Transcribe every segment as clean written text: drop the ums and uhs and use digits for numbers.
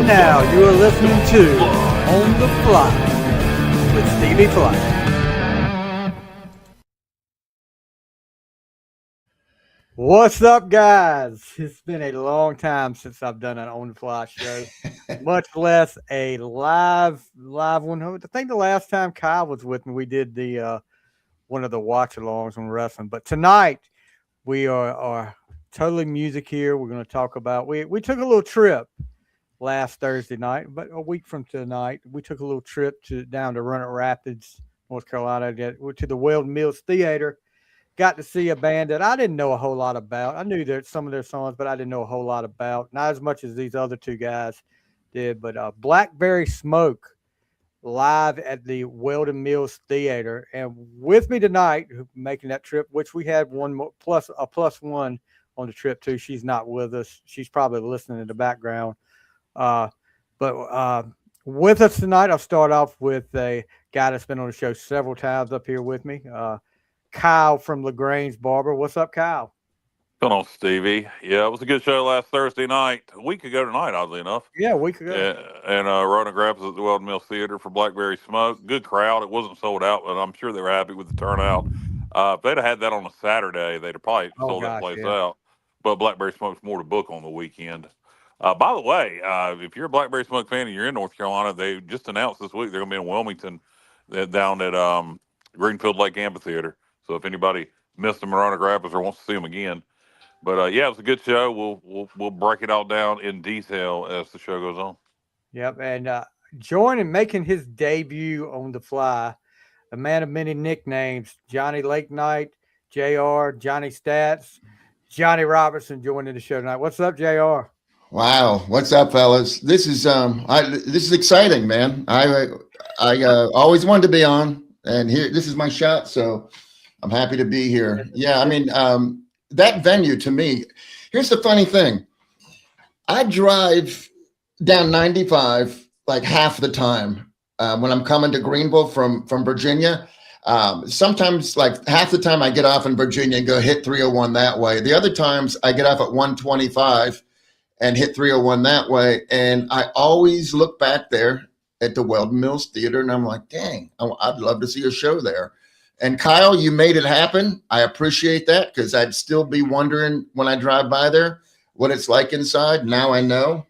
now you are listening to On the Fly with Stevie Fly. What's up, guys? It's been a long time since I've done an On the Fly show, much less a live one. I think the last time Kyle was with me, we did the one of the watch-alongs on wrestling. But tonight we are totally music here. We're going to talk about we took a little trip last Thursday night, but a week from tonight, we took a little trip down to Roanoke Rapids, North Carolina, to the Weldon Mills Theatre. Got to see a band that I didn't know a whole lot about. I knew some of their songs, but I didn't know a whole lot about. Not as much as these other two guys did, but Blackberry Smoke live at the Weldon Mills Theatre. And with me tonight, making that trip, which we had a plus one on the trip too. She's not with us. She's probably listening in the background. But with us tonight, I'll start off with a guy that's been on the show several times up here with me, Kyle from Grange, Barber. What's up, Kyle? Going on, Stevie. Yeah, it was a good show last Thursday night. A week ago tonight, oddly enough. Yeah, a week ago. And Roanoke Rapids at the Weldon Mills Theatre for Blackberry Smoke. Good crowd. It wasn't sold out, but I'm sure they were happy with the turnout. If they'd have had that on a Saturday, they'd have probably sold that place out. But Blackberry Smoke's more to book on the weekend. By the way, if you're a Blackberry Smoke fan and you're in North Carolina, they just announced this week they're going to be in Wilmington down at Greenfield Lake Amphitheater. So if anybody missed them in Roanoke Rapids or wants to see them again. But, yeah, it was a good show. We'll break it all down in detail as the show goes on. Yep, and joining, making his debut on the fly, a man of many nicknames, Johnny Lake Night, JR, Johnny Stats, Johnny Robertson joining the show tonight. What's up, JR? Wow, what's up, fellas? This is exciting, man. I always wanted to be on, and this is my shot, so I'm happy to be here. Yeah, I mean, that venue to me. Here's the funny thing: I drive down 95 like half the time when I'm coming to Greenville from Virginia. Sometimes like half the time I get off in Virginia and go hit 301 that way. The other times I get off at 125. And hit 301 that way. And I always look back there at the Weldon Mills Theatre, and I'm like, dang, I'd love to see a show there. And Kyle, you made it happen. I appreciate that, because I'd still be wondering when I drive by there what it's like inside. Now I know.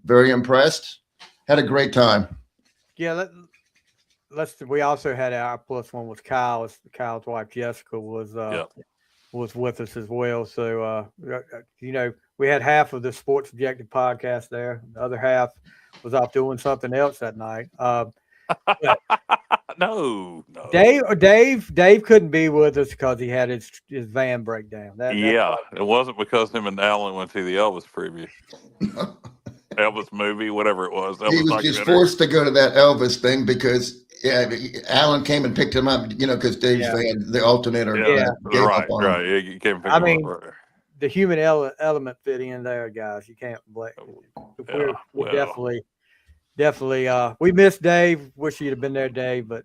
Very impressed. Had a great time. Yeah, we also had our plus one with Kyle. Kyle's wife, Jessica, was with us as well. So, we had half of the Sports Objective podcast there. The other half was off doing something else that night. No. Dave couldn't be with us because he had his van breakdown. It wasn't because him and Alan went to the Elvis preview. Elvis movie, whatever it was. He was just forced to go to that Elvis thing because Alan came and picked him up, because Dave's van, the alternator. Right. He came and picked him up. Right. The human element fit in there, guys. You can't blame. We're definitely. We missed Dave. Wish you'd have been there, Dave, but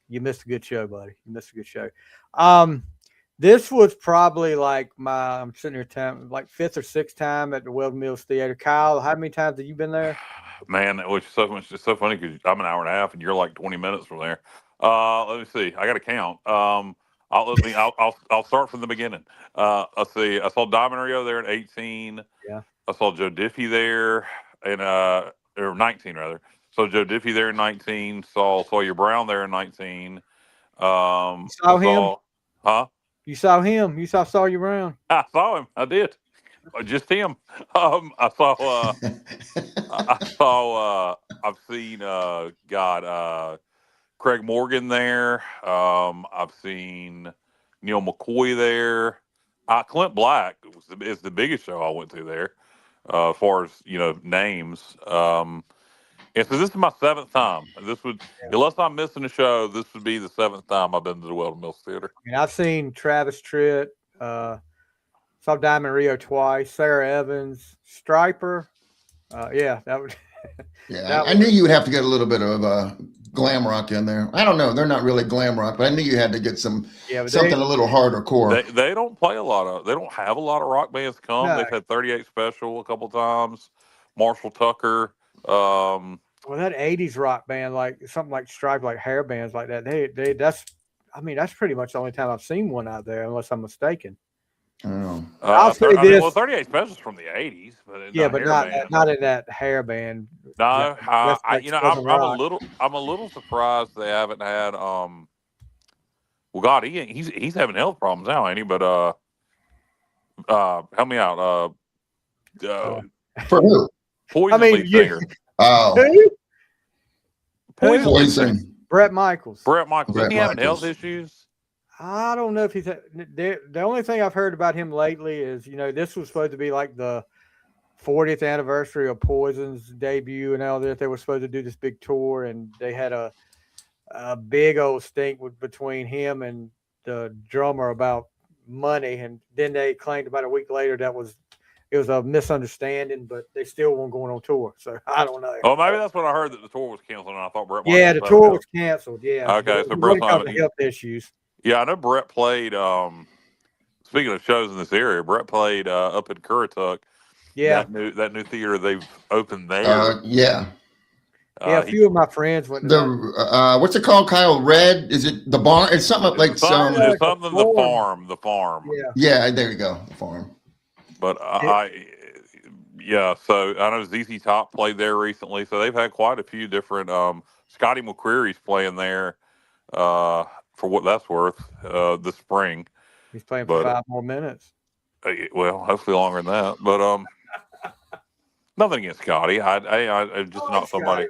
you missed a good show, buddy. You missed a good show. This was probably like I'm sitting here like fifth or sixth time at the Weldon Mills Theatre. Kyle, how many times have you been there? Man, which is so funny because I'm an hour and a half and you're like 20 minutes from there. Let me see. I got to count. I'll start from the beginning. Let's see. I saw Diamond Rio there in 18. Yeah. I saw Joe Diffie there or 19 rather. So Joe Diffie there in 19. Saw Sawyer Brown there in 19. You saw him? Huh? You saw him? You saw Sawyer Brown? I saw him. I did. Just him. I saw. I've seen. Craig Morgan there. I've seen Neil McCoy there. Clint Black is the biggest show I went to there, as far as names. And so this is my seventh time. Unless I'm missing a show, this would be the seventh time I've been to the Weldon Mills Theatre. And I've seen Travis Tritt, saw Diamond Rio twice, Sarah Evans, Striper. That would. Yeah, I knew you would have to get a little bit of glam rock in there. I don't know, they're not really glam rock, but I knew you had to get something a little harder core. They don't play they don't have a lot of rock bands come. No. They've had 38 Special a couple times, Marshall Tucker. Well, that '80s rock band, like something like Stripe, like hair bands like that. That's pretty much the only time I've seen one out there, unless I'm mistaken. Oh. I'll say this. Well, 38 Specials from the '80s, but not in that hair band. No, I'm a little surprised they haven't had. Well, God, he's having health problems now, ain't he? But help me out. For who? Poison lead singer. Oh, Poison. Brett Michaels. Isn't he having health issues? I don't know if he's. The only thing I've heard about him lately is, this was supposed to be like the 40th anniversary of Poison's debut and all that. They were supposed to do this big tour, and they had a big old stink between him and the drummer about money, and then they claimed about a week later it was a misunderstanding, but they still weren't going on tour. So I don't know. Oh, maybe that's when I heard that the tour was canceled, and I thought Brett. Yeah, the tour was canceled. Yeah. Okay, so Brett's not having health issues. Yeah, I know Brett played. Speaking of shows in this area, Brett played up in Currituck. Yeah, that new theater they've opened there. Yeah. A few of my friends went to what's it called, Kyle? Red? Is it the barn? It's something like some. It's something the farm. The farm. Yeah. There you go. The farm. But so I know ZZ Top played there recently, so they've had quite a few different. Scotty McCreery's playing there, for what that's worth, this spring. He's playing for 5 more minutes. Well, hopefully longer than that. But nothing against Scotty. I just not somebody.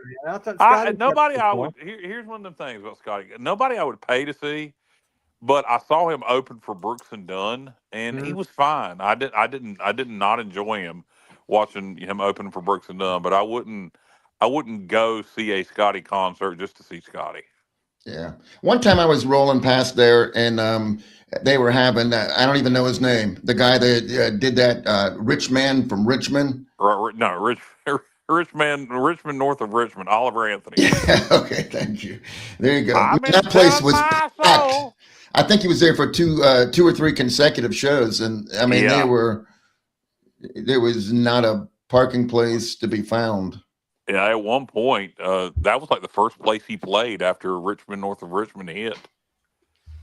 Nobody I would. Here's one of the things about Scotty. Nobody I would pay to see. But I saw him open for Brooks and Dunn, and he was fine. I did not enjoy him watching him open for Brooks and Dunn. But I wouldn't go see a Scotty concert just to see Scotty. Yeah. One time I was rolling past there, and they were having I don't even know his name. The guy that did that Rich Man from Richmond. No, Richmond, north of Richmond, Oliver Anthony. Okay, thank you. There you go. That place was packed. I think he was there for two or three consecutive shows, and I mean there was not a parking place to be found. Yeah, at one point, that was like the first place he played after Richmond, north of Richmond hit.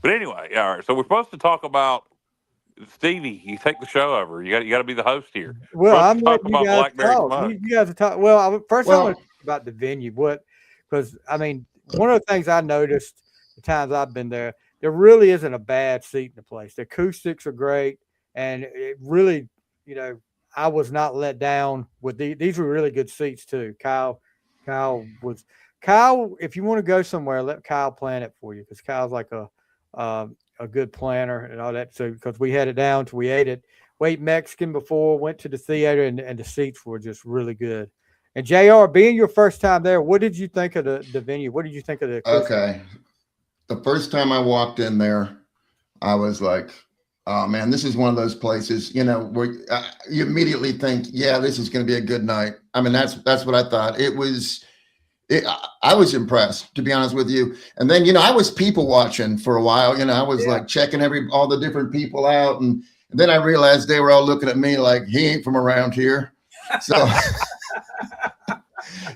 But anyway, all right. So we're supposed to talk about Stevie. You take the show over. You got to be the host here. Well, I'm talking about Blackberry Smoke. You guys are talking. Well, I want to talk about the venue. Because I mean, one of the things I noticed the times I've been there. There really isn't a bad seat in the place. The acoustics are great, and it really, I was not let down with these were really good seats too. Kyle, if you want to go somewhere, let Kyle plan it for you, because Kyle's like a good planner and all that. So because we had it down to we ate Mexican before, went to the theater, and the seats were just really good. And JR, being your first time there, what did you think of the venue? What did you think of the acoustics? Okay. The first time I walked in there, I was like, oh man, this is one of those places, where you immediately think, yeah, this is going to be a good night. I mean, that's what I thought. I was impressed, to be honest with you. And then, I was people watching for a while. I was like checking all the different people out. And then I realized they were all looking at me like, he ain't from around here. So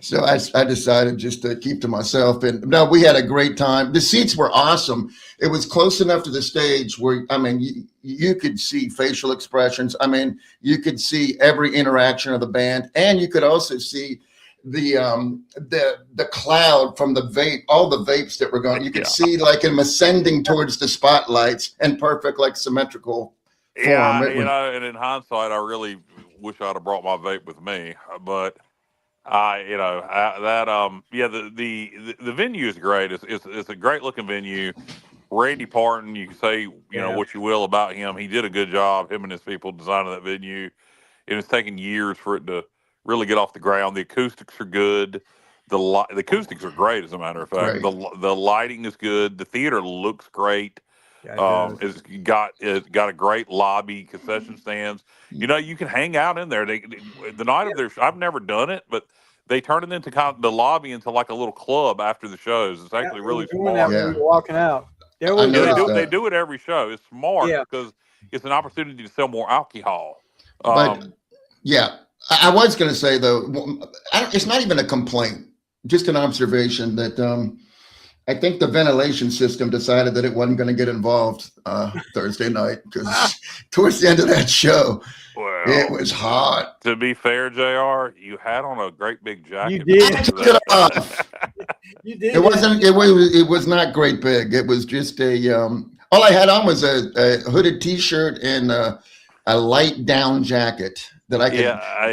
So I decided just to keep to myself. And no, we had a great time. The seats were awesome. It was close enough to the stage where, I mean, you could see facial expressions. I mean, you could see every interaction of the band, and you could also see the cloud from the vape, all the vapes that were going. You could see like them ascending towards the spotlights and perfect, like symmetrical form. Yeah, and in hindsight, I really wish I'd have brought my vape with me, but the venue is great. It's a great looking venue. Randy Parton, you can say what you will about him. He did a good job. Him and his people designing that venue. And it's taken years for it to really get off the ground. The acoustics are good. The acoustics are great, as a matter of fact. The lighting is good. The theater looks great. It's got a great lobby, concession stands. You can hang out in there. The night of their, I've never done it, but they turn it into kind of the lobby into like a little club after the shows. It's actually really smart. When you're walking out. They do it every show. It's smart because it's an opportunity to sell more alcohol. But I was going to say though, it's not even a complaint, just an observation that I think the ventilation system decided that it wasn't going to get involved Thursday night because towards the end of that show, it was hot. To be fair, JR, you had on a great big jacket. You did. I took it off. You did. It was not great big. It was just all I had on was a hooded T-shirt and a light down jacket that I could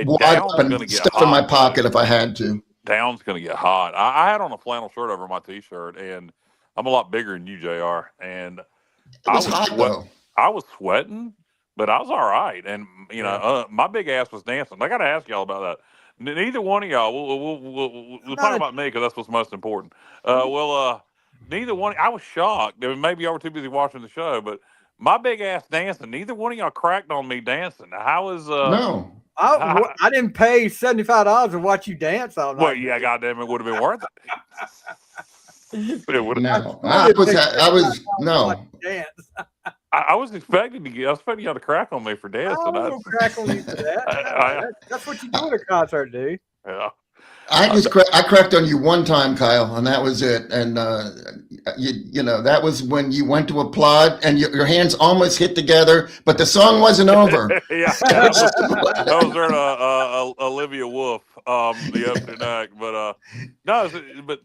wad up and stuff in my pocket if I had to. Down's going to get hot. I had on a flannel shirt over my T-shirt, and I'm a lot bigger than you, JR. And I was sweating, but I was all right. And, my big ass was dancing. I got to ask y'all about that. Neither one of y'all, we'll talk about me because that's what's most important. Neither one, I was shocked. Maybe y'all were too busy watching the show, but my big ass dancing, neither one of y'all cracked on me dancing. How is, no. I didn't pay $75 to watch you dance all night. Well, yeah, goddamn, it would have been worth it. No, I was expecting y'all to crack on me for dancing. I was gonna crack on you for that. That's what you do at a concert, dude. Yeah. I cracked on you one time, Kyle, and that was it. And that was when you went to applaud, and your hands almost hit together, but the song wasn't over. Yeah, that was during Olivia Wolf, the opening act. But but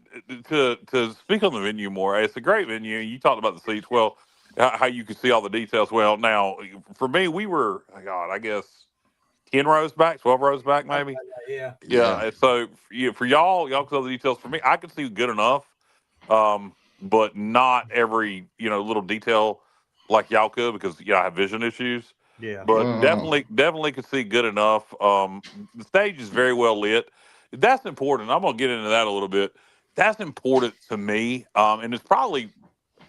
to speak on the venue more, it's a great venue. You talked about the seats. Well, how you could see all the details. Well, now for me, we were I guess 10 rows back, 12 rows back, maybe. Yeah. And so for y'all can see all the details. For me, I could see good enough, but not every little detail like y'all could because I have vision issues. Yeah. But definitely could see good enough. The stage is very well lit. That's important. I'm gonna get into that a little bit. That's important to me, and it's probably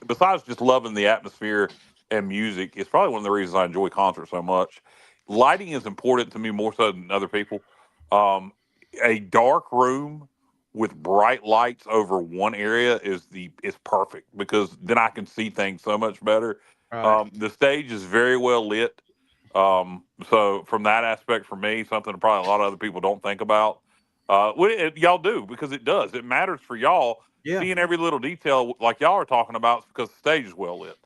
besides just loving the atmosphere and music, it's probably one of the reasons I enjoy concerts so much. Lighting is important to me more so than other people. A dark room with bright lights over one area is perfect because then I can see things so much better. Right. The stage is very well lit. So from that aspect, for me, something that probably a lot of other people don't think about. Y'all do because it does. It matters for y'all. Yeah. Seeing every little detail like y'all are talking about because the stage is well lit.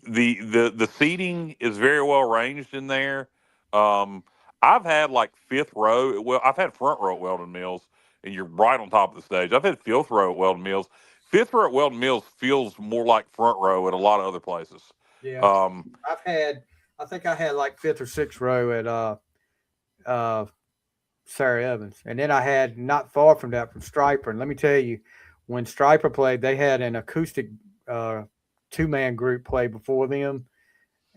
The seating is very well arranged in there. I've had like fifth row. Well, I've had front row at Weldon Mills, and you're right on top of the stage. I've had fifth row at Weldon Mills. Fifth row at Weldon Mills feels more like front row at a lot of other places. Yeah. I think I had like fifth or sixth row at Sarah Evans, and then I had not far from that from Stryper. And let me tell you, when Stryper played, they had an acoustic two-man group play before them,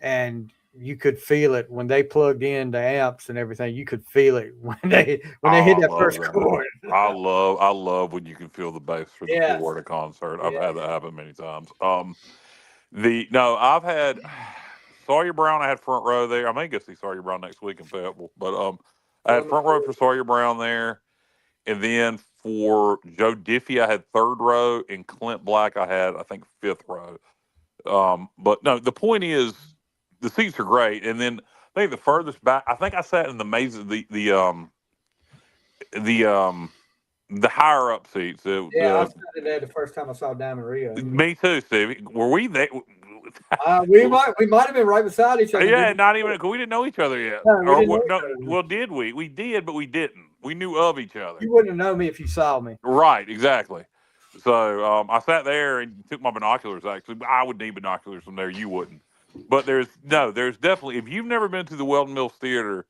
and you could feel it when they plugged in the amps and everything. You could feel it when they hit that first chord. I love when you can feel the bass for the keyboard at a concert. I've had that happen many times. I've had Sawyer Brown. I had front row there. I may get to see Sawyer Brown next week in Fayetteville, but I had front row for Sawyer Brown there, and then for Joe Diffie, I had third row, and Clint Black, I had I think fifth row. But no, the point is the seats are great, and then I think the furthest back, I think I sat in the maze, the higher up seats. I sat in there the first time I saw Diamond Rio. Me too, Stevie. Were we there? We might have been right beside each other. Yeah, not even because we didn't know each other yet. Well, did we? We did, but we didn't. We knew of each other. You wouldn't have known me if you saw me. Right, exactly. So I sat there and took my binoculars. Actually, I would need binoculars from there. You wouldn't. But there's definitely, if you've never been to the Weldon Mills Theatre,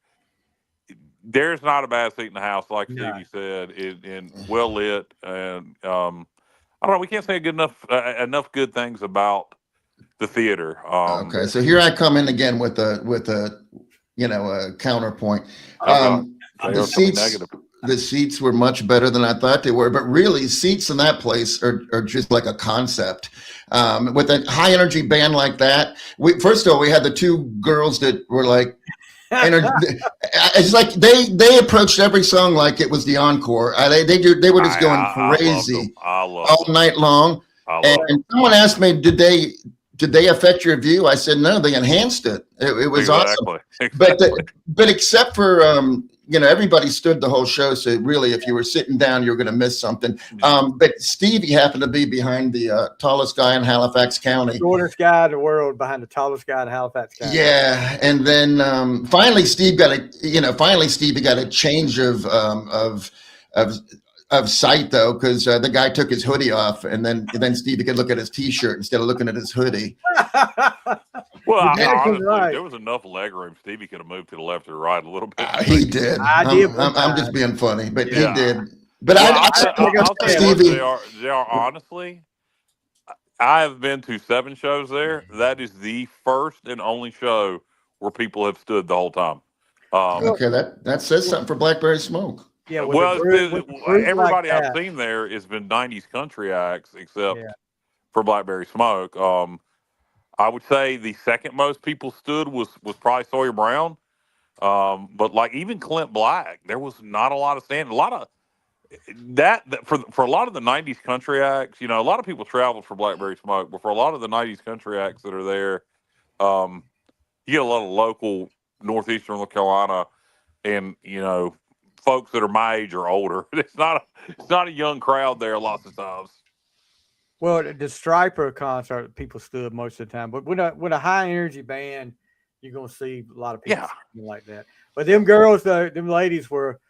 there's not a bad seat in the house, like Stevie said, and well lit. And I don't know, we can't say enough good things about the theater. Okay, so here I come in again with a counterpoint. The seats were much better than I thought they were, but really seats in that place are just like a concept. With a high energy band like that, first of all, we had the two girls that were like, it's like they approached every song like it was the encore. They were just going crazy all night long. And someone asked me, did did they affect your view? I said, no, they enhanced it. It was awesome. But except for, everybody stood the whole show. So really, if you were sitting down, you were going to miss something. But Stevie happened to be behind the tallest guy in Halifax County. Shortest guy in the world behind the tallest guy in Halifax County. Yeah. And then finally, Stevie got a change of sight, though, because the guy took his hoodie off, and then Stevie could look at his T-shirt instead of looking at his hoodie. Well, honestly, there was enough leg room. Stevie could have moved to the left or right a little bit. He did. I'm just being funny, but he did. But I'll tell Stevie, JR, honestly, I have been to 7 shows there. That is the first and only show where people have stood the whole time. Okay, that says something for Blackberry Smoke. Yeah, everybody I've seen there has been 90s country acts, except for Blackberry Smoke. I would say the second most people stood was probably Sawyer Brown. But like even Clint Black, there was not a lot of standing. A lot of that for a lot of the 90s country acts, a lot of people traveled for Blackberry Smoke, but for a lot of the 90s country acts that are there, you get a lot of local Northeastern North Carolina and, folks that are my age or older. It's not a young crowd there lots of times. Well, the Striper concert, people stood most of the time, but with a high energy band, you're gonna see a lot of people like that. But them girls, them ladies were.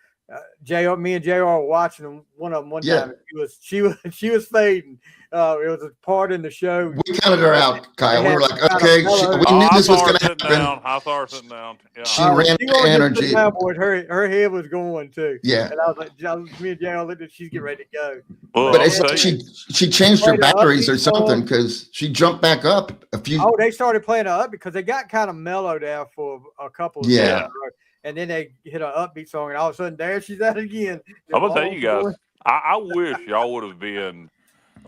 Me and JR were watching them. One of them one time. She was fading. It was a part in the show. We counted her out, Kyle. We were like, okay, we knew this was going to happen. I saw her sitting down. Yeah. She ran to energy. Her head was going too. Yeah. And I was like, me and JR looked at, she's getting ready to go. Well, but it's like she changed her batteries or something because she jumped back up a few. Oh, they started playing her up because they got kind of mellow there for a couple of songs. And then they hit an upbeat song, and all of a sudden, there she's at it again. I'm gonna tell you guys, I wish y'all would have been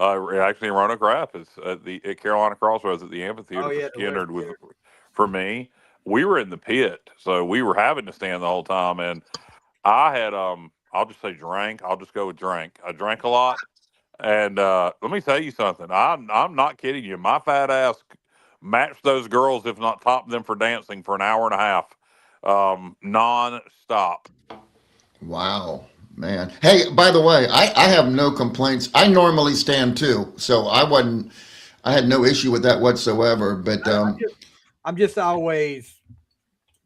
actually in Roanoke Rapids at Carolina Crossroads at the amphitheater for me. We were in the pit, so we were having to stand the whole time, and I had I'll just say drank. I'll just go with drank. I drank a lot, and let me tell you something. I'm not kidding you. My fat ass matched those girls, if not topped them for dancing for an hour and a half. Non-stop. Wow, man. Hey, by the way, I have no complaints. I normally stand too, so I had no issue with that whatsoever. But I'm just always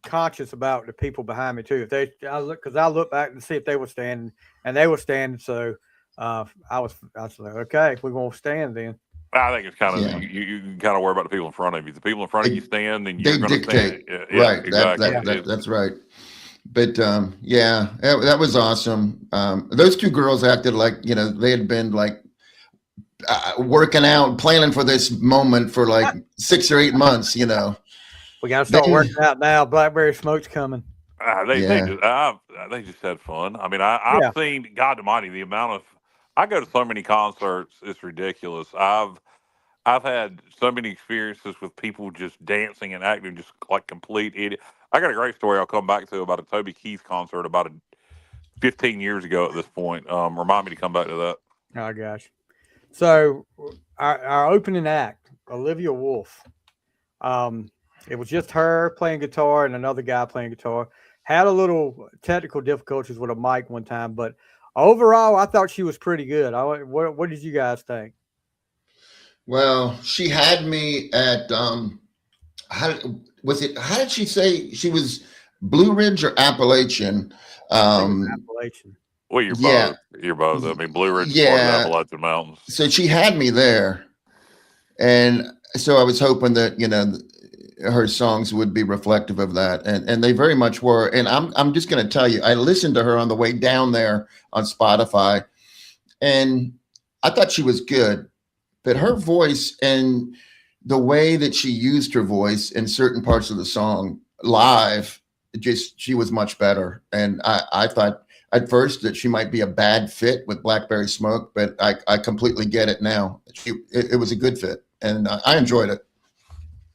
conscious about the people behind me too. I look back and see if they were standing, and they were standing. So I was like, okay, we're gonna stand then. I think it's kind of you can kind of worry about the people in front of you. The people in front of you stand, and you're going to dictate. Stand. Right. Exactly. That's right. But that was awesome. Those 2 girls acted like they had been like working out, planning for this moment for like 6 or 8 months. We got to start working out now. Blackberry Smoke's coming. They just had fun. I mean, I've seen, God Almighty, the amount of. I go to so many concerts, it's ridiculous. I've had so many experiences with people just dancing and acting just like complete idiot. I got a great story I'll come back to about a Toby Keith concert about 15 years ago at this point. Remind me to come back to that. Oh, gosh. So our opening act, Olivia Wolfe, it was just her playing guitar and another guy playing guitar. Had a little technical difficulties with a mic one time, but overall, I thought she was pretty good. What did you guys think? Well, she had me at how did she say she was? Blue Ridge or Appalachian? Appalachian. Well, you're both. You're both. I mean, Blue Ridge is part of the Appalachian Mountains. So she had me there, and so I was hoping that her songs would be reflective of that, and they very much were. And I'm just going to tell you, I listened to her on the way down there on Spotify, and I thought she was good, but her voice and the way that she used her voice in certain parts of the song live, she was much better. And I thought at first that she might be a bad fit with Blackberry Smoke, but I completely get it now. It was a good fit, and I enjoyed it.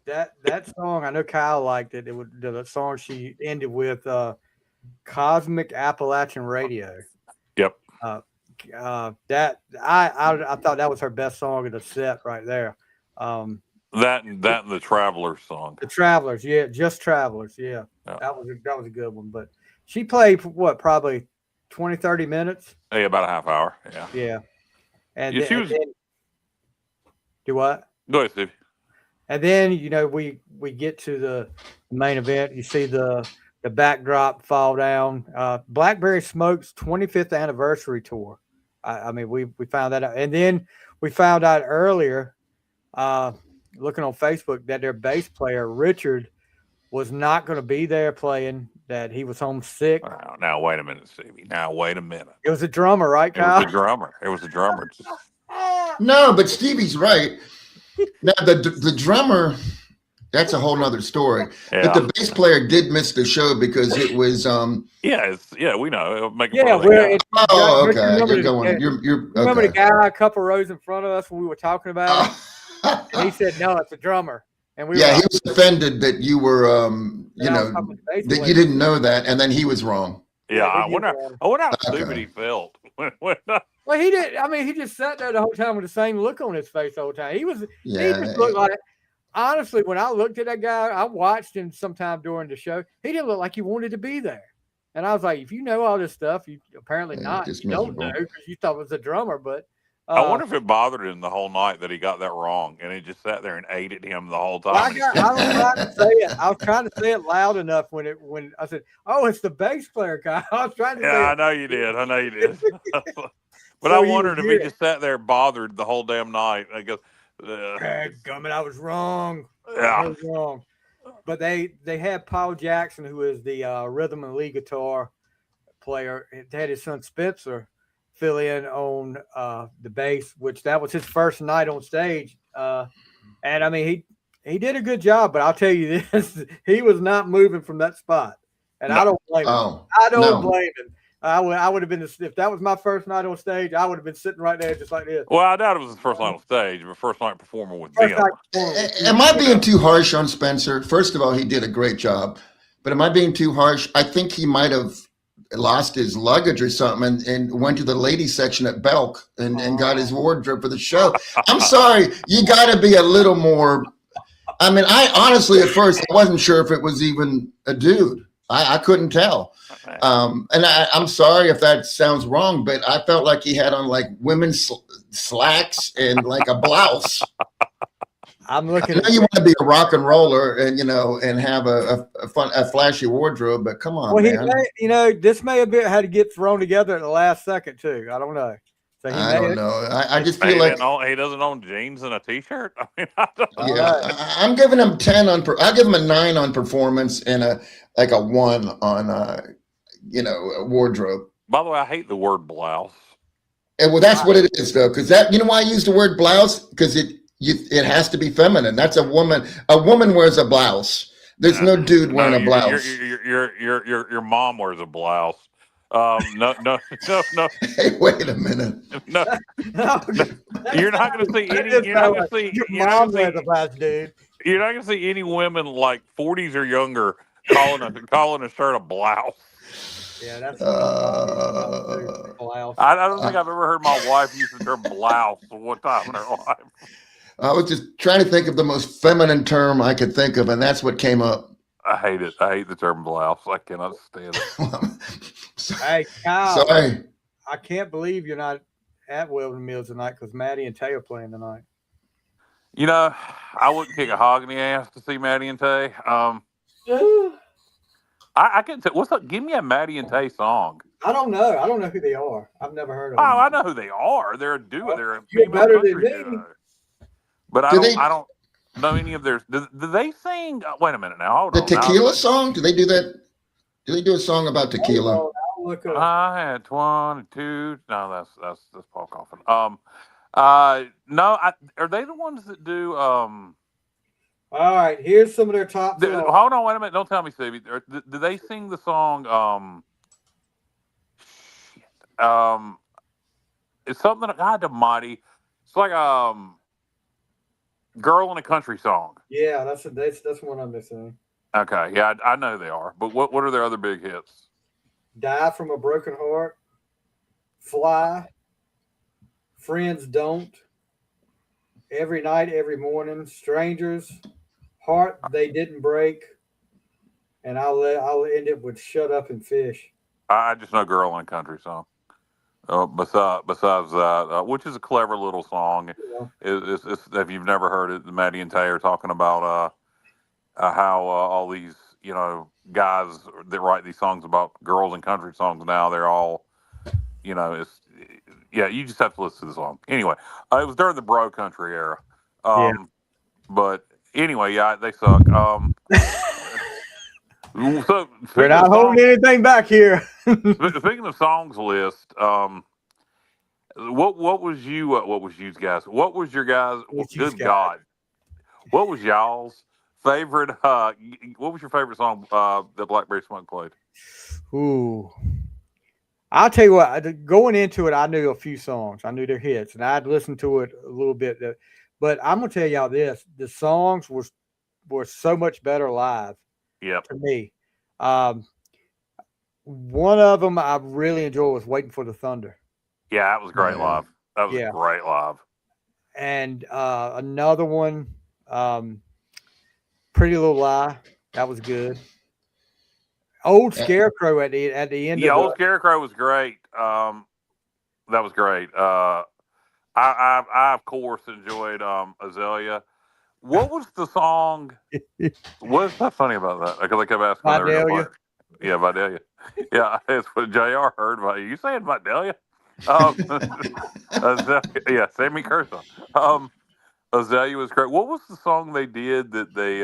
That song, I know Kyle liked it. It was the song she ended with, Cosmic Appalachian Radio. Yep. That I thought that was her best song of the set right there. That and the Travelers song. The Travelers, yeah, just Travelers, yeah. That was a good one. But she played for what, probably 20, 30 minutes? Yeah, about a half hour. Yeah. Yeah. And, Yeah, then do what? Go ahead, Steve. And then, we get to the main event. You see the backdrop fall down. Blackberry Smoke's 25th anniversary tour. I mean, we found that out. And then we found out earlier, looking on Facebook, that their bass player, Richard, was not going to be there playing, that he was homesick. Now, wait a minute, Stevie. Now, wait a minute. It was a drummer, right, Kyle? It was a drummer. No, but Stevie's right. Now, the drummer, that's a whole nother story. Yeah. But the bass player did miss the show because it was we know. okay. You're going. You're remember the guy a couple rows in front of us when we were talking about it? And he said, "No, it's a drummer." And we he was offended that you were that you didn't know that, and then he was wrong. Yeah, I wonder how stupid he felt. Well, he did. I mean, he just sat there the whole time with the same look on his face the whole time. He just looked like, honestly, when I looked at that guy, I watched him sometime during the show. He didn't look like he wanted to be there. And I was like, if you know all this stuff, you apparently not. You don't know because you thought it was a drummer. But I wonder if it bothered him the whole night that he got that wrong, and he just sat there and ate at him the whole time. I was trying to say it loud enough when I said, "Oh, it's the bass player guy." I was trying to. Yeah, I know you did. But I wondered if he just sat there bothered the whole damn night. I guess. Gummit, I was wrong. Yeah. I was wrong. But they had Paul Jackson, who is the rhythm and lead guitar player. They had his son Spencer fill in on the bass, which that was his first night on stage. And I mean, he did a good job, but I'll tell you this, he was not moving from that spot. And I don't blame him. I don't blame him. I would have been, if that was my first night on stage, I would have been sitting right there just like this. Well, I doubt it was his first night on stage, but first night performing with them. Am I being too harsh on Spencer? First of all, he did a great job, but am I being too harsh? I think he might have lost his luggage or something and went to the ladies section at Belk and got his wardrobe for the show. I'm sorry, you got to be a little more. I mean, I honestly at first I wasn't sure if it was even a dude. I couldn't tell. And I'm sorry if that sounds wrong, but I felt like he had on like women's slacks and like a blouse. I'm looking. I know you want to be a rock and roller and and have a flashy wardrobe, but come on, man. This may have had to get thrown together at the last second too. I don't know. So I don't know. I just feel like he doesn't own jeans and a t-shirt. I mean, I'm giving him 10 on. I'll give him a 9 on performance and a 1 on wardrobe. By the way, I hate the word blouse. And well, that's what it is though, because that why I use the word blouse, because it has to be feminine. That's a woman. A woman wears a blouse. There's no dude wearing a blouse. Your mom wears a blouse. No. Hey, wait a minute. No. You're not going to see any. You're not going to see. Your mom wears a blouse, dude. You're not going to see any women like 40s or younger calling a shirt a blouse. Yeah, that's. Blouse. I don't think I've ever heard my wife use the term blouse one time in her life. I was just trying to think of the most feminine term I could think of, and that's what came up. I hate it. I hate the term blouse. I cannot stand it. Hey, Kyle. Sorry. I can't believe you're not at Weldon Mills tonight because Maddie and Tay are playing tonight. I wouldn't kick a hog in the ass to see Maddie and Tay. I can tell. What's up? Give me a Maddie and Tay song. I don't know. I don't know who they are. I've never heard of them. Oh, I know who they are. They're a duo. They're a You're better than me. But I don't know any of theirs. Do they sing? Wait a minute now. Hold on. The tequila song? Do they do that? Do they do a song about tequila? I'll look up. I had 22. No, that's Paul Coffin. No. Are they the ones that do? All right. Here's some of their top. Hold on. Wait a minute. Don't tell me, Stevie. Do they sing the song? It's something. God Almighty. It's like Girl in a Country Song. Yeah, that's one I'm missing. Okay, yeah, I know they are. But what are their other big hits? Die from a Broken Heart, Fly, Friends Don't, Every Night, Every Morning, Strangers, Heart They Didn't Break, and I'll end it with Shut Up and Fish. I just know Girl in Country song. Besides that, which is a clever little song. Yeah. It's, if you've never heard it, Maddie and Tay are talking about how all these guys that write these songs about girls and country songs now, they're all it's you just have to listen to the song. Anyway, it was during the bro country era. But anyway, they suck. So we're not holding anything back here. Speaking of songs list, what was your guys? What was y'all's favorite? What was your favorite song that Blackberry Smoke played? Ooh, I'll tell you what. Going into it, I knew a few songs. I knew their hits, and I'd listened to it a little bit. But I'm gonna tell y'all this: the songs were so much better live. Yep. To me, one of them I really enjoyed was "Waiting for the Thunder." Yeah, that was great live. That was great live. And another one, "Pretty Little Lie." That was good. Old Scarecrow at the end. Yeah, Old Scarecrow was great. That was great. I of course enjoyed Azalea. What was the song? What's that funny about that? Because I kept asking. Vidalia. Yeah, Vidalia. Yeah, it's what JR heard about you. You saying Vidalia? Yeah, Sammy Kershaw. Azalea was great. What was the song they did that they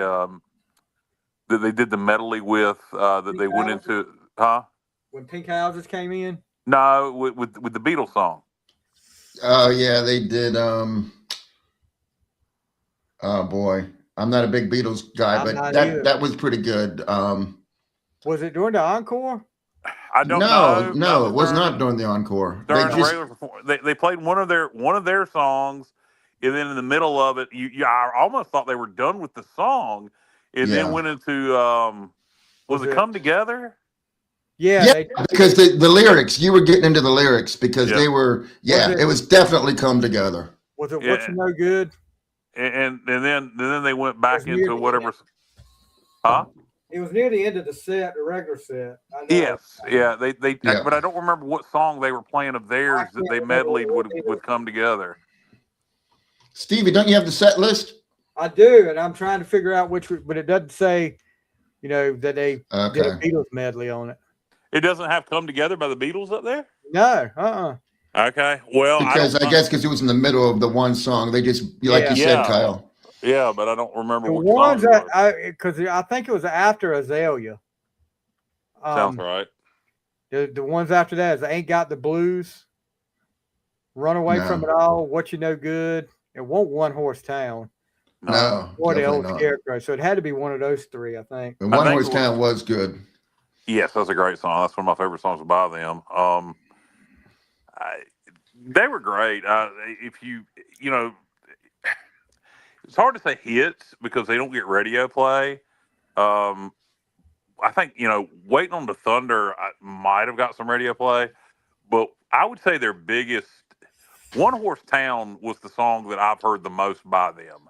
did the medley with? That Pink they went Houses? Into, huh? When Pink Houses came in? No, with the Beatles song. Oh yeah, they did. Oh boy, I'm not a big Beatles guy, but that was pretty good. Was it during the encore? I don't know. No, it was not during the encore. They played one of their songs, and then in the middle of it, I almost thought they were done with the song, and then went into was it Come Together? Yeah, because the lyrics, you were getting into the lyrics because they were. Yeah, it was definitely Come Together. Was it What You No Good? And then they went back into whatever. Huh? It was near the end of the set, the regular set. Yes, yeah. They but I don't remember what song they were playing of theirs that they medleyed would Come Together. Stevie, don't you have the set list? I do, and I'm trying to figure out which, but it doesn't say, that they did a Beatles medley on it. It doesn't have Come Together by the Beatles up there? No, Okay, well, because I guess because it was in the middle of the one song, they just like you said, Kyle. Yeah, but I don't remember the what ones because I think it was after Azalea. Sounds right. The ones after that is Ain't Got the Blues, Run Away from It All, What You No Good. It won't One Horse Town. No, or the Old Scarecrow. So it had to be one of those three, I think. And One Horse Town was good. Yes, that's a great song. That's one of my favorite songs by them. They were great. If it's hard to say hits because they don't get radio play. I think, Waiting on the Thunder might have got some radio play, but I would say their biggest One Horse Town was the song that I've heard the most by them.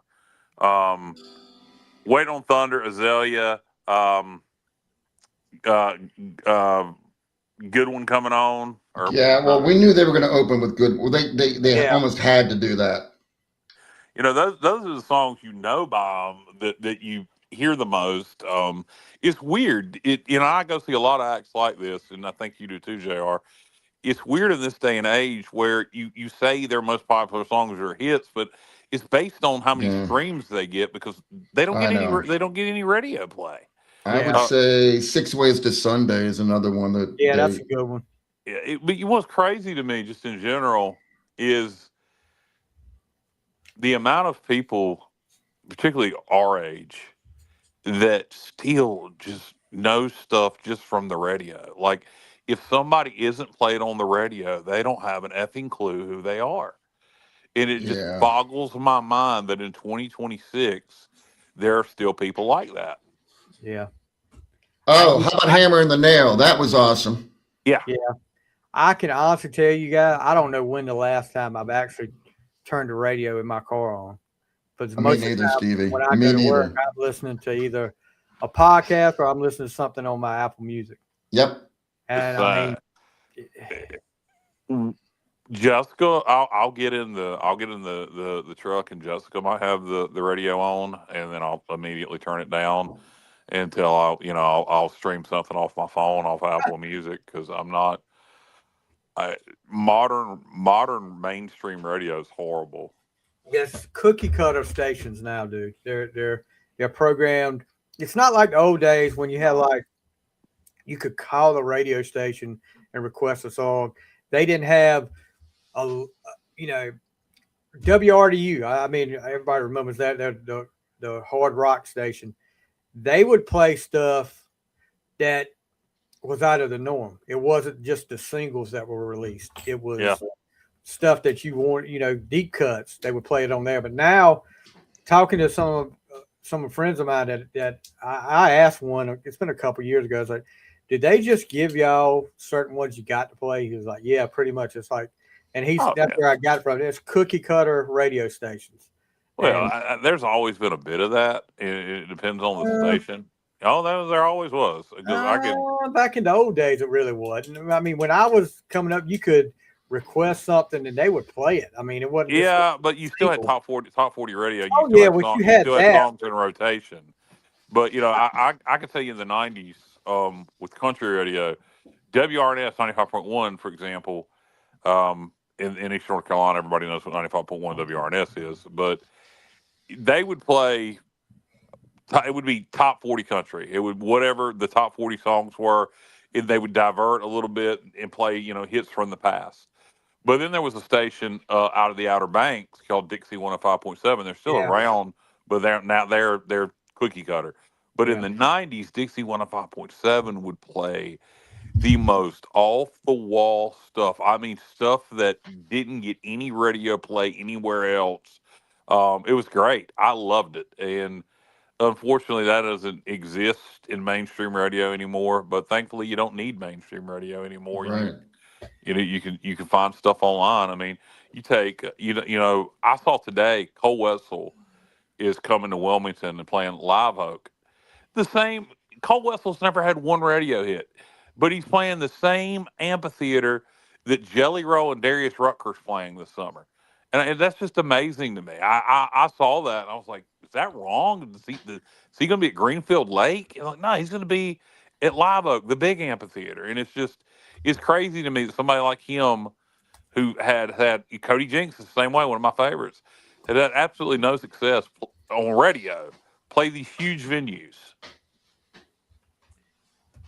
Waiting on Thunder, Azalea, Good One Coming On. Well, we knew they were going to open with Good. Well, they almost had to do that. Those are the songs by them that you hear the most. It's weird. I go see a lot of acts like this, and I think you do too, JR. It's weird in this day and age where you say their most popular songs are hits, but it's based on how many streams they get because they don't get any radio play. I would say 6 Ways to Sunday is another one that. Yeah, that's a good one. Yeah, but what's crazy to me, just in general, is the amount of people, particularly our age, that still just know stuff just from the radio. Like, if somebody isn't played on the radio, they don't have an effing clue who they are. And it just boggles my mind that in 2026, there are still people like that. Yeah. Oh, how about Hammer and the Nail? That was awesome. Yeah. Yeah. I can honestly tell you guys, I don't know when the last time I've actually turned the radio in my car on. But Me most of neither, the time Stevie. when I Me go to neither. work, I'm listening to either a podcast or I'm listening to something on my Apple Music. Yep. And I mean, Jessica, I'll get in the truck, and Jessica might have the radio on, and then I'll immediately turn it down until I'll stream something off my phone, off Apple Music, because I'm not. Modern mainstream radio is horrible. Yes, cookie cutter stations now, dude. They're programmed. It's not like the old days when you had like you could call the radio station and request a song. They didn't have WRDU. I mean, everybody remembers that the hard rock station. They would play stuff that was out of the norm. It wasn't just the singles that were released. It was stuff that you want, deep cuts. They would play it on there. But now, talking to some friends of mine that I asked one, it's been a couple years ago. I was like, did they just give y'all certain ones you got to play? He was like, yeah, pretty much. It's like, and that's where I got it from. It's cookie cutter radio stations. Well, there's always been a bit of that. It depends on the station. Oh, there always was. Back in the old days, it really wasn't. I mean, when I was coming up, you could request something and they would play it. I mean, it wasn't. Yeah, but you still had top 40 radio. You had songs in rotation. But I can tell you in the '90s, with country radio, WRNS 95.1, for example, in Eastern North Carolina, everybody knows what 95.1 WRNS is, but they would play. It would be top 40 country. It would whatever the top 40 songs were. They would divert a little bit and play hits from the past. But then there was a station out of the Outer Banks called Dixie 105.7. They're still around, but they're cookie cutter. But in the '90s, Dixie 105.7 would play the most off the wall stuff. I mean, stuff that didn't get any radio play anywhere else. It was great. I loved it, and unfortunately, that doesn't exist in mainstream radio anymore. But thankfully, you don't need mainstream radio anymore. Right. You can find stuff online. I mean, you take I saw today Cole Wessel is coming to Wilmington and playing Live Oak. The same Cole Wessel's never had one radio hit, but he's playing the same amphitheater that Jelly Roll and Darius Rucker's playing this summer. And that's just amazing to me. I saw that and I was like, is that wrong? Is he going to be at Greenfield Lake? And like, no, he's going to be at Live Oak, the big amphitheater. And it's crazy to me that somebody like him, who had Cody Jinks the same way, one of my favorites, had absolutely no success on radio, play these huge venues.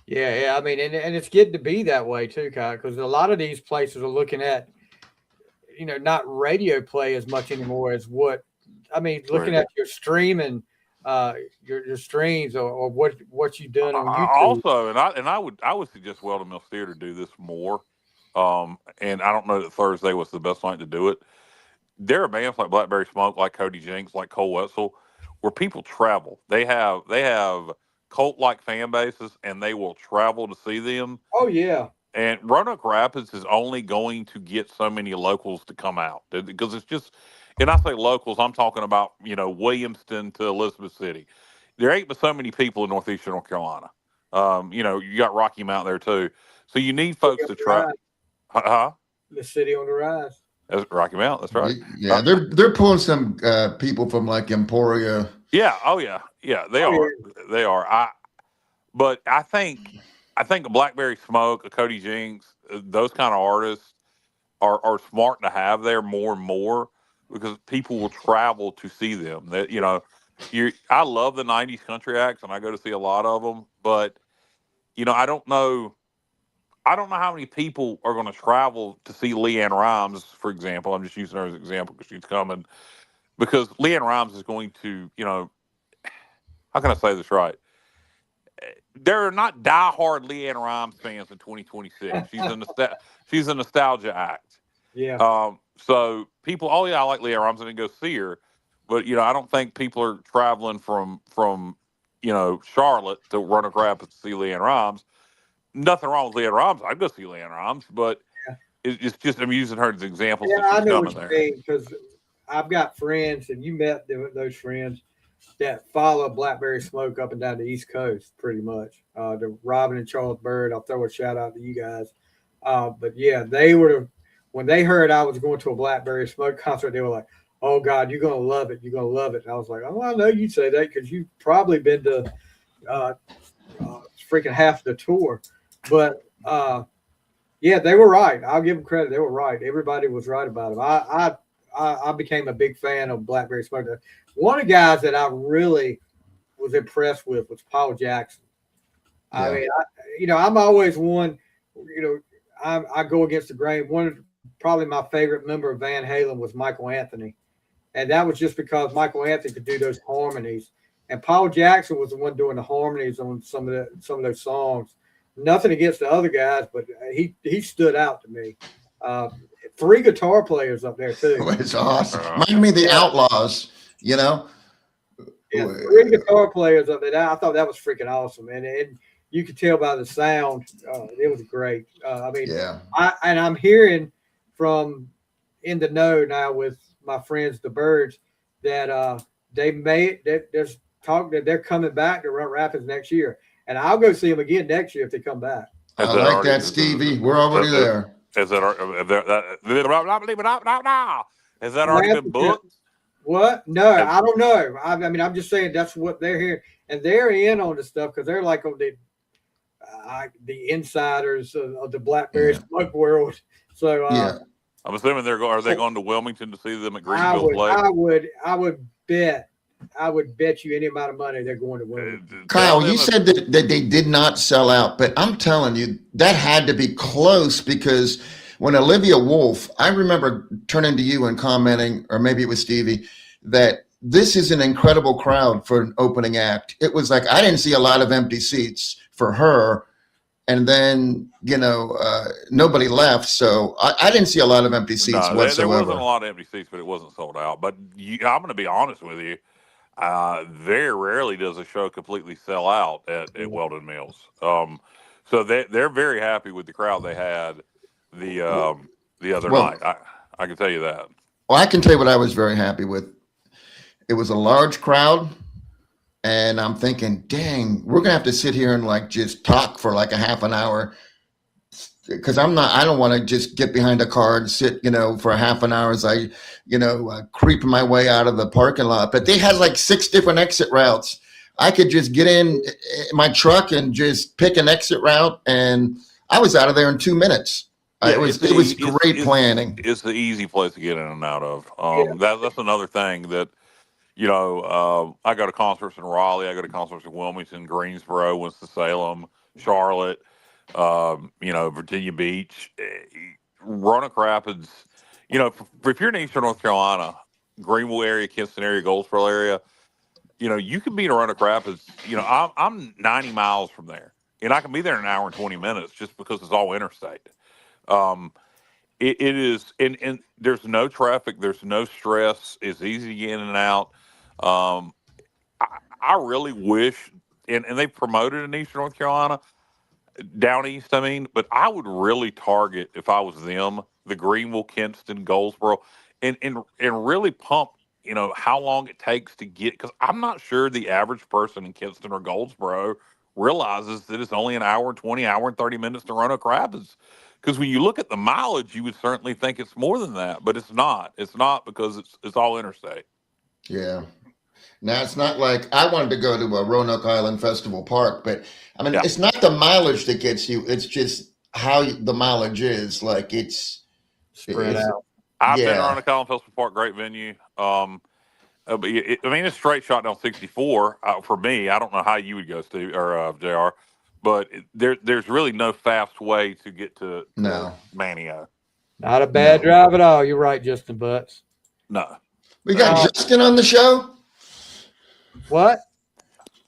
Yeah. I mean, and it's getting to be that way too, Kyle, because a lot of these places are looking at, not radio play as much anymore as looking at your streaming, your streams or what you're doing on YouTube. Also, and I would suggest Weldon Mills Theatre do this more. And I don't know that Thursday was the best night to do it. There are bands like Blackberry Smoke, like Cody Jinks, like Cole Wessel, where people travel. They have cult-like fan bases, and they will travel to see them. Oh yeah. And Roanoke Rapids is only going to get so many locals to come out because it's just, and I say locals, I'm talking about, Williamston to Elizabeth City. There ain't but so many people in northeastern North Carolina. You got Rocky Mount there too. So you need folks to try. The city on the rise. That's Rocky Mount. That's right. Yeah, they're pulling some people from like Emporia. Yeah. Oh yeah. Yeah. They are. Yeah. They are. But I think a Blackberry Smoke, a Cody Jinks, those kind of artists are smart to have there more and more because people will travel to see them. That I love the '90s country acts, and I go to see a lot of them. But I don't know how many people are going to travel to see Leanne Rimes, for example. I'm just using her as an example because she's coming. Because Leanne Rimes is going to, how can I say this right? There are not diehard Leanne Rimes fans in 2026. She's a nostalgia act. Yeah. So people, oh yeah, I like Leanne Rimes, and then go see her. But I don't think people are traveling from Charlotte to Roanoke Rapids to see Leanne Rimes. Nothing wrong with Leanne Rimes. I'd go see Leanne Rimes, but it's just I'm using her as an example. Yeah, I know what you mean because I've got friends, and you met those friends that follow Blackberry Smoke up and down the East Coast, pretty much. The Robin and Charles Bird. I'll throw a shout out to you guys. But yeah, they were when they heard I was going to a Blackberry Smoke concert, they were like, "Oh God, you're gonna love it! You're gonna love it!" And I was like, "Oh, I know you'd say that because you've probably been to freaking half the tour." But yeah, they were right. I'll give them credit; they were right. Everybody was right about them. I became a big fan of Blackberry Smoke. One of the guys that I really was impressed with was Paul Jackson. Yeah. I mean, I'm always one. I go against the grain. Probably my favorite member of Van Halen was Michael Anthony, and that was just because Michael Anthony could do those harmonies, and Paul Jackson was the one doing the harmonies on some of those songs. Nothing against the other guys, but he stood out to me. 3 guitar players up there too. It's awesome. Remind me of the Outlaws, Yeah, 3 guitar players up there. I thought that was freaking awesome, and you could tell by the sound, it was great. I'm hearing from in the know now with my friends, the Birds, that there's talk that they're coming back to Run Rapids next year, and I'll go see them again next year if they come back. I like that, Stevie. We're already there. Has that already been booked? What? No, I don't know. I mean, I'm just saying that's what they're hearing, and they're in on the stuff because they're like on the insiders of the Blackberry Smoke world. So I'm assuming are they going to Wilmington to see them at Greenville play? I would bet you any amount of money they're going to Wilmington. Kyle, you said that they did not sell out, but I'm telling you that had to be close because when Olivia Wolfe, I remember turning to you and commenting, or maybe it was Stevie, that this is an incredible crowd for an opening act. It was like I didn't see a lot of empty seats for her. And then, nobody left. So I didn't see a lot of empty seats whatsoever. There wasn't a lot of empty seats, but it wasn't sold out. But I'm going to be honest with you. Very rarely does a show completely sell out at Weldon Mills. So they're very happy with the crowd they had the other night. I can tell you that. Well, I can tell you what I was very happy with. It was a large crowd. And I'm thinking, dang, we're gonna have to sit here and just talk for a half an hour, because I don't want to just get behind a car and sit, for a half an hour as I, creep my way out of the parking lot. But they had 6 different exit routes. I could just get in my truck and just pick an exit route, and I was out of there in 2 minutes. It was great planning. It's the easy place to get in and out of. That's another thing that. I go to concerts in Raleigh. I go to concerts in Wilmington, Greensboro, Winston-Salem, Charlotte, Virginia Beach, Roanoke Rapids. If you're in Eastern North Carolina, Greenville area, Kinston area, Goldsboro area, you can be in Roanoke Rapids. I'm 90 miles from there, and I can be there in an hour and 20 minutes just because it's all interstate. It is, and there's no traffic. There's no stress. It's easy to get in and out. I really wish, and they promoted in Eastern North Carolina, down east, but I would really target, if I was them, the Greenville, Kinston, Goldsboro, and really pump, how long it takes to get, because I'm not sure the average person in Kinston or Goldsboro realizes that it's only an hour and 20, hour and 30 minutes to Roanoke Rapids. Because when you look at the mileage, you would certainly think it's more than that, but it's not. It's not because it's all interstate. Yeah. Now, it's not like I wanted to go to a Roanoke Island Festival Park, but it's not the mileage that gets you. It's just how the mileage is. It's spread out. I've been to Roanoke Island Festival Park, great venue. But it's straight shot down 64 for me. I don't know how you would go, Steve or JR. But there's really no fast way to get to Manio. Not a bad drive at all. You're right, Justin Butts. No. We got Justin on the show? What?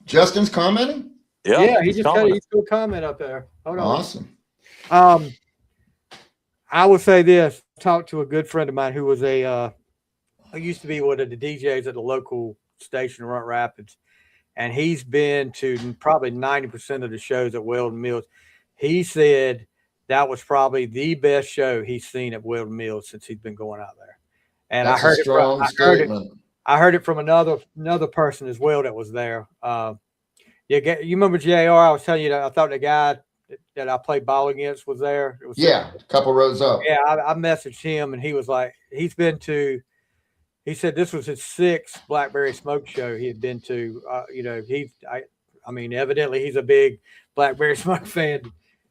Justin's commenting? Yeah, he just had a comment up there. Hold on. Awesome. I would say this. Talked to a good friend of mine who was who used to be one of the DJs at the local station in Roanoke Rapids. And he's been to probably 90% of the shows at Weldon Mills. He said that was probably the best show he's seen at Weldon Mills since he's been going out there. And That's a strong statement. I heard it from another person as well that was there. You remember JR? I was telling you that I thought the guy that I played ball against was there. It was a couple rows up. Yeah, I messaged him and he was like, he said this was his 6th Blackberry Smoke show he had been to. I mean, evidently he's a big Blackberry Smoke fan,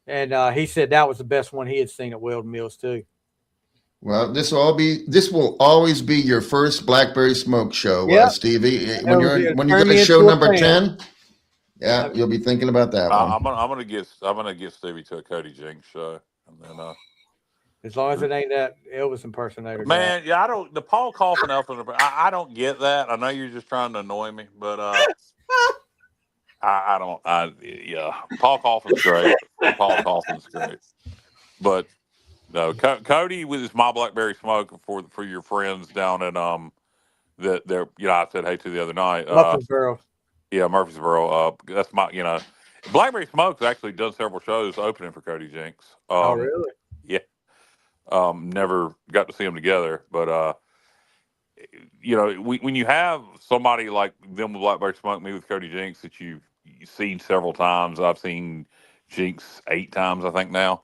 and he said that was the best one he had seen at Weldon Mills too. Well, this will always be your first Blackberry Smoke show, Stevie. When you go to show number 10, you'll be thinking about that one. I'm gonna get Stevie to a Cody Jinks show, and then as long as it ain't that Elvis impersonator. Man, the Paul Coffin Elvis. I don't get that. I know you're just trying to annoy me, but I don't. Paul Coffin's great. Paul Coffin's great, but. No, Cody with my Blackberry Smoke for your friends down in that they're I said hey to the other night. Murfreesboro. Yeah, Murfreesboro. That's my Blackberry Smoke's actually done several shows opening for Cody Jinks. Oh really? Yeah. Never got to see them together, but when you have somebody like them with Blackberry Smoke, me with Cody Jinks that you've seen several times. I've seen Jinks 8 times, I think now.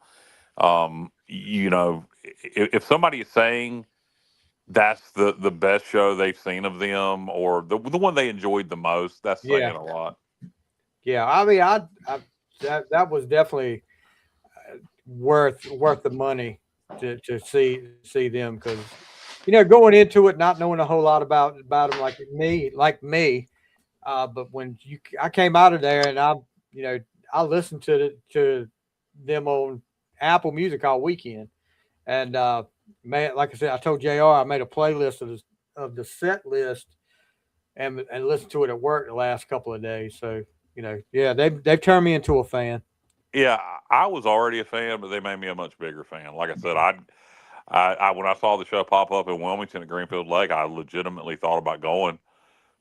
If somebody is saying that's the best show they've seen of them or the one they enjoyed the most, that's saying a lot. Yeah, I mean, that was definitely worth the money to see them because going into it not knowing a whole lot about them like me, but when I came out of there and I listened to them on Apple Music all weekend, and like I said, I told JR I made a playlist of the set list and listened to it at work the last couple of days. So they've turned me into a fan. Yeah, I was already a fan, but they made me a much bigger fan. Like I said, I when I saw the show pop up in Wilmington at Greenfield Lake, I legitimately thought about going,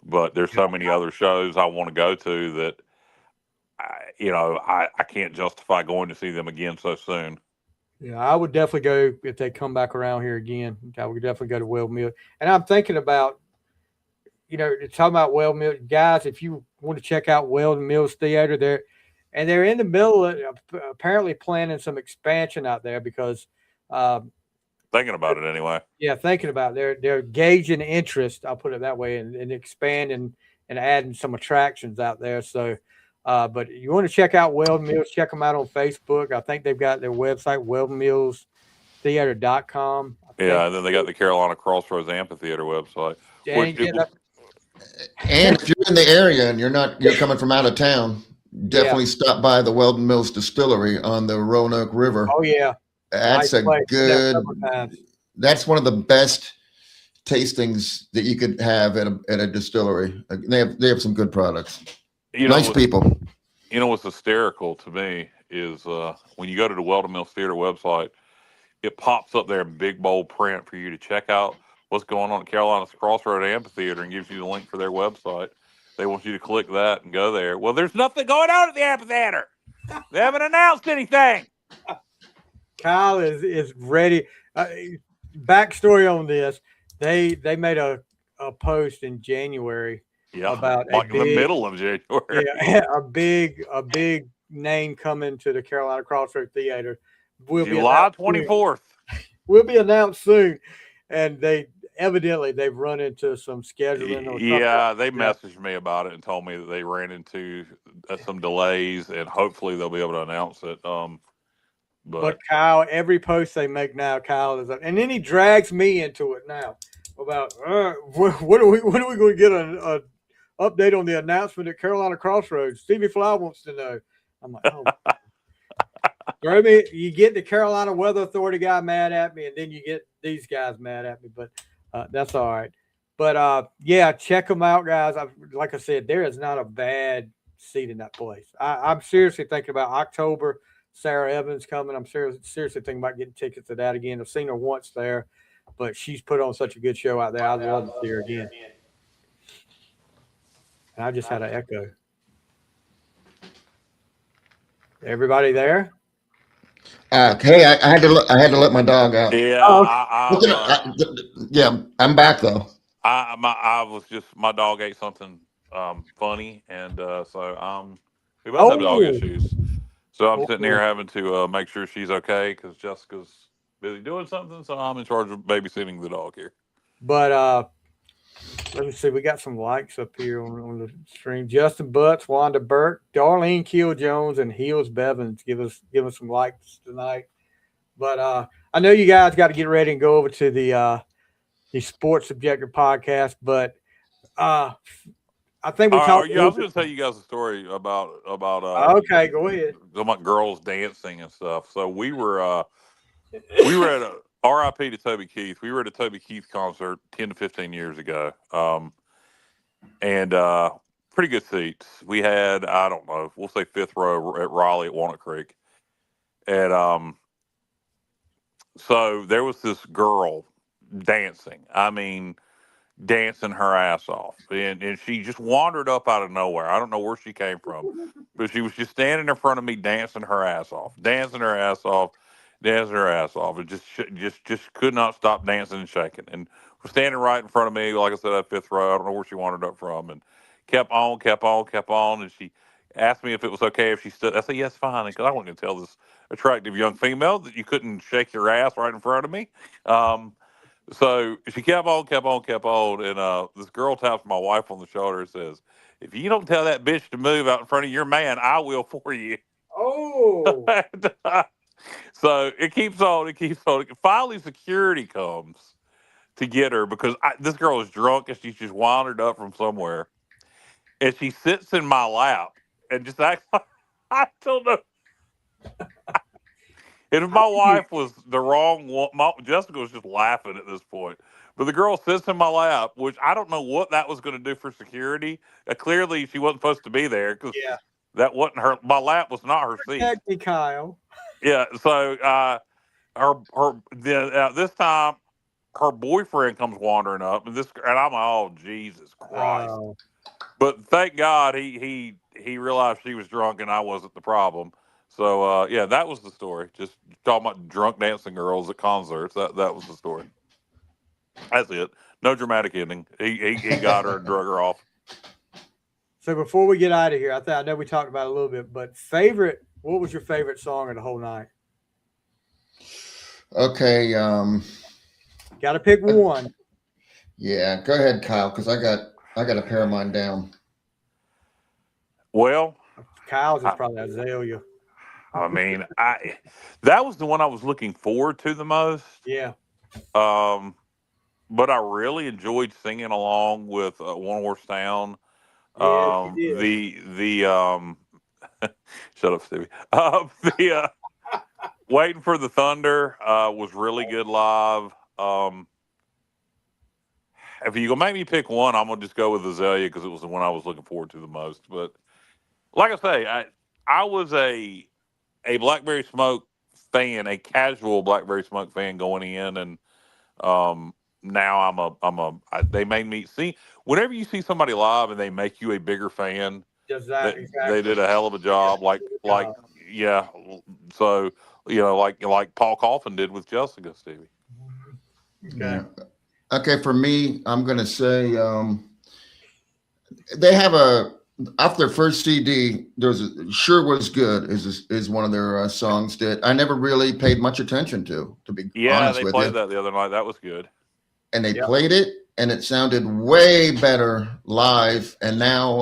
but there's so many other shows I want to go to that. I can't justify going to see them again so soon. Yeah, I would definitely go if they come back around here again. I would definitely go to Weldon Mills. And I'm thinking about, talking about Weldon Mills. Guys, if you want to check out Weldon Mills Theatre, they're in the middle of apparently planning some expansion out there because thinking about it anyway. Yeah, thinking about it. They're gauging interest, I'll put it that way, and expanding and adding some attractions out there. So but you want to check out Weldon Mills, check them out on Facebook. I think they've got their website, weldonmillstheater.com. Yeah, and then they got the Carolina Crossroads Amphitheater website. And if you're in the area and you're coming from out of town, definitely stop by the Weldon Mills Distillery on the Roanoke River. Oh, yeah. That's that's one of the best tastings that you could have at a distillery. They have some good products. Nice people. What's hysterical to me is when you go to the Weldon Mills Theatre website, it pops up there in big bold print for you to check out what's going on at Carolina's Crossroad Amphitheater and gives you the link for their website. They want you to click that and go there. Well, there's nothing going on at the amphitheater. They haven't announced anything. Kyle is ready. Backstory on this: they made a post in January. Yeah, about in the middle of January. Yeah, a big name coming to the Carolina Crossroads Theater. July 24th. Will be announced soon, and they've run into some scheduling. Or they messaged me about it and told me that they ran into some delays, and hopefully they'll be able to announce it. But Kyle, every post they make now, Kyle is up, and then he drags me into it now about when are we going to get a update on the announcement at Carolina Crossroads. Stevie Fly wants to know. I'm like, oh. You get the Carolina Weather Authority guy mad at me, and then you get these guys mad at me, but that's all right. But check them out, guys. Like I said, there is not a bad seat in that place. I'm seriously thinking about October. Sarah Evans coming. I'm seriously thinking about getting tickets to that again. I've seen her once there, but she's put on such a good show out there. I'd love to see her again. And I just had an echo. Everybody there? Hey, I had to let my dog out. Yeah, Oh, Yeah, I'm back though. I was just my dog ate something funny, and so we both have dog issues. So I'm sitting here having to make sure she's okay because Jessica's busy doing something. So I'm in charge of babysitting the dog here. But let me see. We got some likes up here on the stream. Justin Butts, Wanda Burke, Darlene Keel Jones, and Heels Bevins give us some likes tonight. But I know you guys got to get ready and go over to the Sports Objective podcast. But I think we talked. Yeah, I was going to tell you guys a story about Okay, go ahead. About girls dancing and stuff. So we were at a RIP to Toby Keith. We were at a Toby Keith concert 10 to 15 years ago. And pretty good seats. We had, I don't know, we'll say fifth row at Raleigh at Walnut Creek. And so there was this girl dancing. I mean, dancing her ass off. And she just wandered up out of nowhere. I don't know where she came from, but she was just standing in front of me dancing her ass off, dancing her ass off, dancing her ass off. And just could not stop dancing and shaking. And was standing right in front of me, like I said, at fifth row. I don't know where she wandered up from. And kept on, kept on, kept on. And she asked me if it was okay if she stood. I said, yes, fine. Because I wasn't going to tell this attractive young female that you couldn't shake your ass right in front of me. So she kept on, kept on, kept on. And this girl taps my wife on the shoulder and says, if you don't tell that bitch to move out in front of your man, I will for you. Oh. So it keeps on, it keeps on. Finally, security comes to get her because this girl is drunk and she's just wandered up from somewhere. And she sits in my lap and just acts like, I don't know. And if my wife was the wrong one, Jessica was just laughing at this point. But the girl sits in my lap, which I don't know what that was going to do for security. Clearly, she wasn't supposed to be there because that wasn't her. My lap was not her seat. Protect me, Kyle. Yeah. So this time, her boyfriend comes wandering up, and I'm like, oh Jesus Christ! Oh. But thank God he realized she was drunk and I wasn't the problem. So yeah, that was the story. Just talking about drunk dancing girls at concerts. That was the story. That's it. No dramatic ending. He got her and drug her off. So before we get out of here, I know we talked about it a little bit, but what was your favorite song of the whole night? Okay. Got to pick one. Yeah, go ahead, Kyle, because I got a pair of mine down. Well, Kyle's is probably Azalea. I mean, that was the one I was looking forward to the most. Yeah. But I really enjoyed singing along with One Horse Town. Yeah, Shut up, Stevie. Waiting for the Thunder was really good live. If you're gonna make me pick one, I'm gonna just go with Azalea because it was the one I was looking forward to the most. But like I say, I was a Blackberry Smoke fan, a casual Blackberry Smoke fan going in, and now they made me see. Whenever you see somebody live and they make you a bigger fan, exactly. They did a hell of a job. Yeah. So like Paul Coffin did with Jessica, Stevie. Okay. Yeah. Okay, for me, I'm gonna say they have off their first CD. Sure Was Good is one of their songs that I never really paid much attention to be honest with you. Yeah, they played that the other night. That was good. And they played it, and it sounded way better live. And now,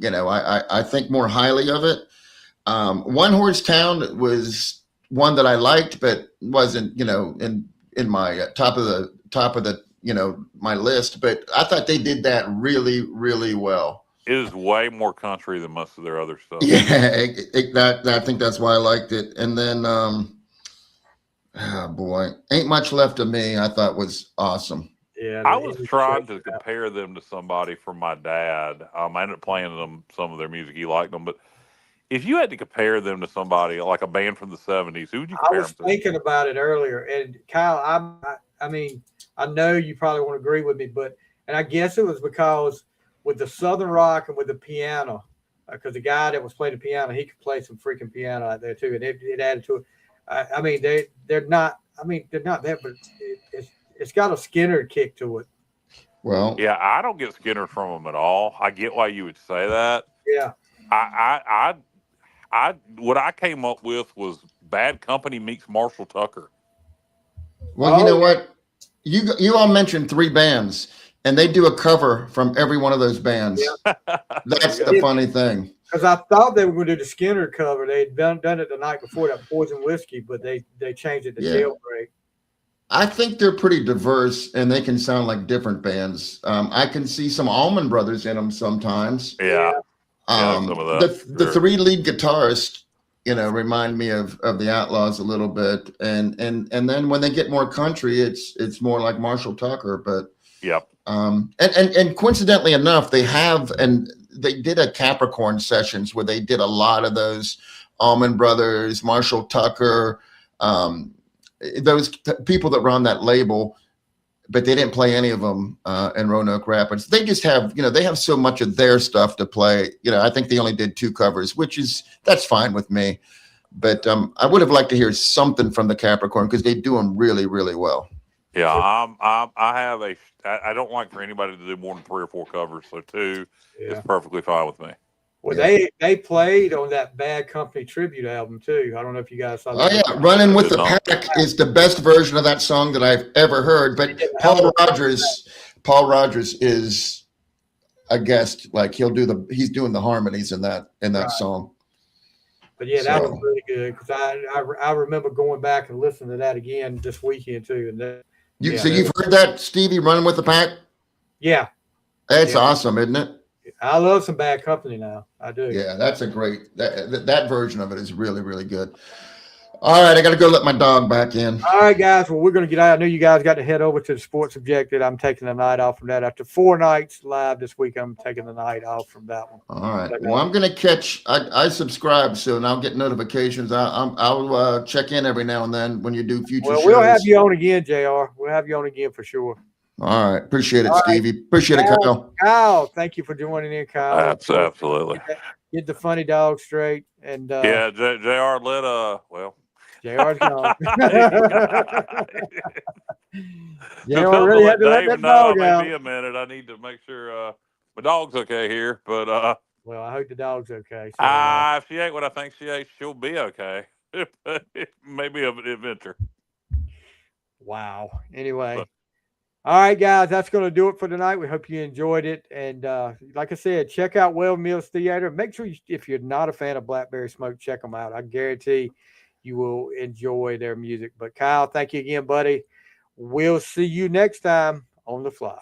I think more highly of it. One Horse Town was one that I liked, but wasn't, in my top of the, my list. But I thought they did that really, really well. It is way more country than most of their other stuff. Yeah, I think that's why I liked it. And then, oh boy, Ain't Much Left of Me, I thought was awesome. Yeah, I was trying to compare them to somebody from my dad. I ended up playing them some of their music. He liked them, but if you had to compare them to somebody like a band from the 70s, who would you compare them to? I was thinking about it earlier, and Kyle, I mean, I know you probably won't agree with me, and I guess it was because with the Southern rock and with the piano, because the guy that was playing the piano, he could play some freaking piano out there too, and it added to it. I mean, they're not. I mean, they're not that, but it's got a Skinner kick to it. Well, yeah, I don't get Skinner from them at all. I get why you would say that. Yeah. What I came up with was Bad Company meets Marshall Tucker. Well, you know what? You all mentioned 3 bands, and they do a cover from every one of those bands. Yeah. That's the funny thing. Because I thought they were going to do the Skinner cover. They'd done it the night before, that Poison Whiskey, but they changed it to Jailbreak. I think they're pretty diverse, and they can sound like different bands. I can see some Allman Brothers in them sometimes. Yeah. Some of that. The 3 lead guitarists, remind me of the Outlaws a little bit, and then when they get more country, it's more like Marshall Tucker. But and coincidentally enough, they did a Capricorn sessions where they did a lot of those Allman Brothers, Marshall Tucker, those people that were on that label, but they didn't play any of them in Roanoke Rapids. They just have, they have so much of their stuff to play. I think they only did 2 covers, that's fine with me. But I would have liked to hear something from the Capricorn because they do them really, really well. Yeah, I don't like for anybody to do more than 3 or 4 covers, so 2 is perfectly fine with me. Well, they played on that Bad Company tribute album too. I don't know if you guys saw that. Oh yeah, Running with the Pack is the best version of that song that I've ever heard. But Paul Rogers is a guest. Like he's doing the harmonies in that song. But yeah, that was really good because I remember going back and listening to that again this weekend too. And so you've heard that, Stevie, Running with the Pack? Yeah, it's awesome, isn't it? I love some Bad Company now. I do. Yeah, that's a great that version of it is really, really good. All right, I got to go let my dog back in. All right, guys. Well, we're going to get out. I know you guys got to head over to the Sports Objective. I'm taking the night off from that. After 4 nights live this week, I'm taking the night off from that one. All right. Well, I'm going to catch. I subscribe soon. I'll get notifications. I'll check in every now and then when you do future shows. We'll have you on again, JR. We'll have you on again for sure. All right. Appreciate it, Stevie. Right. Appreciate it, Kyle. Kyle, thank you for joining in, Kyle. Absolutely. Get the funny dog straight. And yeah, JR JR's gone. JR really had to let that dog out. Maybe a minute. I need to make sure my dog's okay here. But well, I hope the dog's okay. So, if she ain't what I think she ain't, she'll be okay. Maybe an adventure. Wow. Anyway. All right, guys, that's going to do it for tonight. We hope you enjoyed it. And like I said, check out Weldon Mills Theatre. Make sure, if you're not a fan of Blackberry Smoke, check them out. I guarantee you will enjoy their music. But, Kyle, thank you again, buddy. We'll see you next time on The Fly.